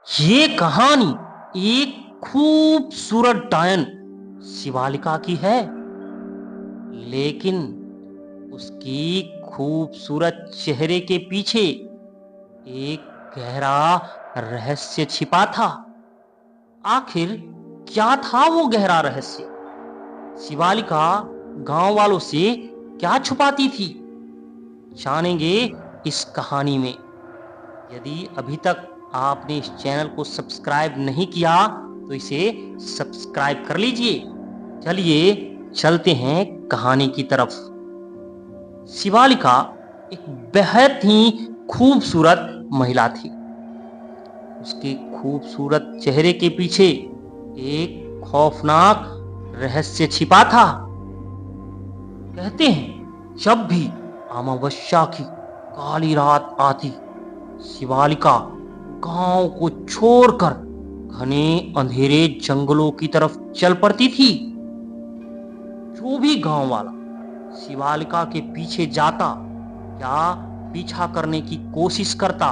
ये कहानी एक खूबसूरत डायन शिवालिका की है, लेकिन उसकी खूबसूरत चेहरे के पीछे एक गहरा रहस्य छिपा था। आखिर क्या था वो गहरा रहस्य? शिवालिका गांव वालों से क्या छुपाती थी? जानेंगे इस कहानी में। यदि अभी तक आपने इस चैनल को सब्सक्राइब नहीं किया तो इसे सब्सक्राइब कर लीजिए। चलिए चलते हैं कहानी की तरफ। शिवालिका एक बेहद ही खूबसूरत महिला थी। उसके खूबसूरत चेहरे के पीछे एक खौफनाक रहस्य छिपा था। कहते हैं जब भी अमावस्या की काली रात आती, शिवालिका गांव को छोड़कर घने अंधेरे जंगलों की तरफ चल पड़ती थी। जो भी गांव वाला शिवालिका के पीछे जाता या पीछा करने की कोशिश करता,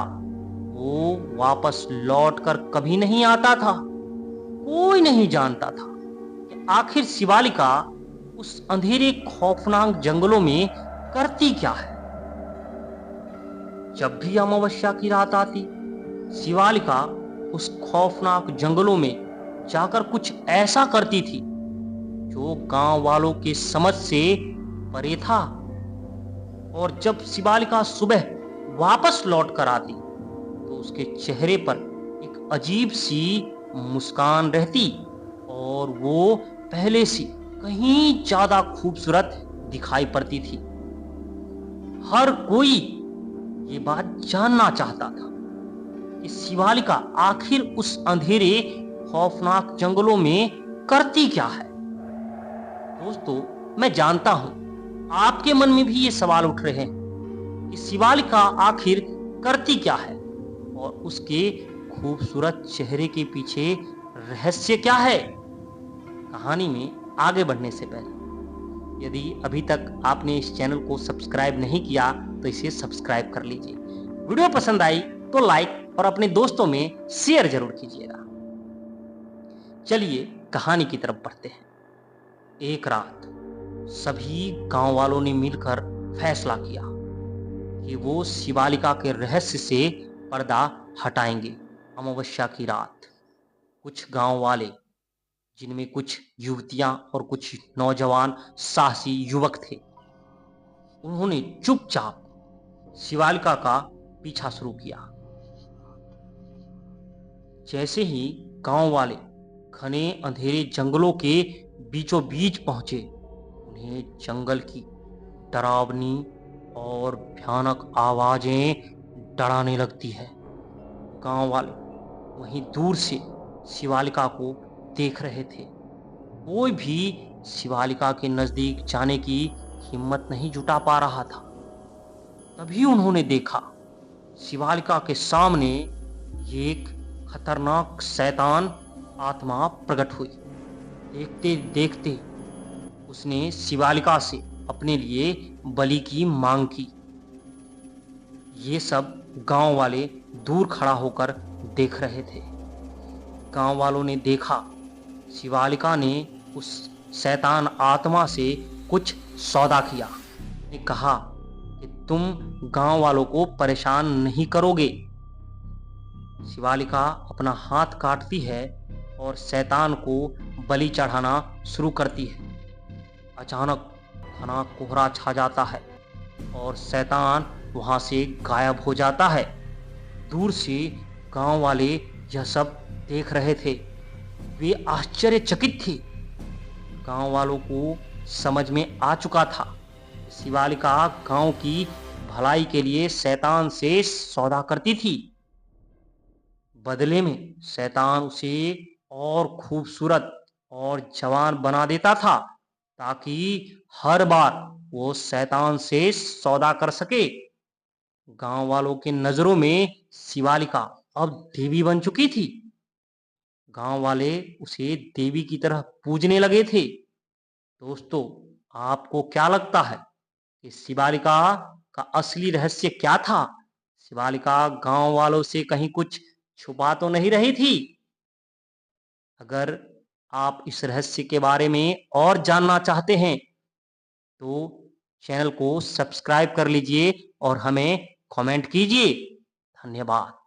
वो वापस लौटकर कभी नहीं आता था। कोई नहीं जानता था कि आखिर शिवालिका उस अंधेरे खौफनाक जंगलों में करती क्या है। जब भी अमावस्या की रात आती, शिवालिका उस खौफनाक जंगलों में जाकर कुछ ऐसा करती थी जो गांव वालों के समझ से परे था। और जब शिवालिका सुबह वापस लौट कर आती तो उसके चेहरे पर एक अजीब सी मुस्कान रहती और वो पहले से कहीं ज्यादा खूबसूरत दिखाई पड़ती थी। हर कोई ये बात जानना चाहता था कि शिवालिका आखिर उस अंधेरे खौफनाक जंगलों में करती क्या है। दोस्तों, मैं जानता हूं आपके मन में भी ये सवाल उठ रहे हैं कि शिवालिका आखिर करती क्या है और उसके खूबसूरत चेहरे के पीछे रहस्य क्या है। कहानी में आगे बढ़ने से पहले यदि अभी तक आपने इस चैनल को सब्सक्राइब नहीं किया तो इसे सब्सक्राइब कर लीजिए। वीडियो पसंद आई तो लाइक और अपने दोस्तों में शेयर जरूर कीजिएगा। चलिए कहानी की तरफ बढ़ते हैं। एक रात सभी गांव वालों ने मिलकर फैसला किया कि वो शिवालिका के रहस्य से पर्दा हटाएंगे। अमावस्या की रात कुछ गांव वाले, जिनमें कुछ युवतियां और कुछ नौजवान साहसी युवक थे, उन्होंने चुपचाप शिवालिका का पीछा शुरू किया। जैसे ही गांव वाले घने अंधेरे जंगलों के बीचों बीच पहुंचे, उन्हें जंगल की डरावनी और भयानक आवाजें डराने लगती है। गांव वाले वहीं दूर से शिवालिका को देख रहे थे। कोई भी शिवालिका के नजदीक जाने की हिम्मत नहीं जुटा पा रहा था। तभी उन्होंने देखा शिवालिका के सामने एक खतरनाक शैतान आत्मा प्रकट हुई। देखते देखते उसने शिवालिका से अपने लिए बलि की मांग की। ये सब गांव वाले दूर खड़ा होकर देख रहे थे। गांव वालों ने देखा शिवालिका ने उस शैतान आत्मा से कुछ सौदा किया। ने कहा कि तुम गांव वालों को परेशान नहीं करोगे। शिवालिका अपना हाथ काटती है और शैतान को बलि चढ़ाना शुरू करती है। अचानक घना कोहरा छा जाता है और शैतान वहां से गायब हो जाता है। दूर से गांव वाले यह सब देख रहे थे। वे आश्चर्यचकित थे। गांव वालों को समझ में आ चुका था, शिवालिका गांव की भलाई के लिए शैतान से सौदा करती थी। बदले में शैतान उसे और खूबसूरत और जवान बना देता था, ताकि हर बार वो शैतान से सौदा कर सके। गांव वालों के नजरों में शिवालिका अब देवी बन चुकी थी। गांव वाले उसे देवी की तरह पूजने लगे थे। दोस्तों, आपको क्या लगता है कि शिवालिका का असली रहस्य क्या था? शिवालिका गांव वालों से कहीं कुछ छुपा तो नहीं रही थी। अगर आप इस रहस्य के बारे में और जानना चाहते हैं तो चैनल को सब्सक्राइब कर लीजिए और हमें कमेंट कीजिए। धन्यवाद।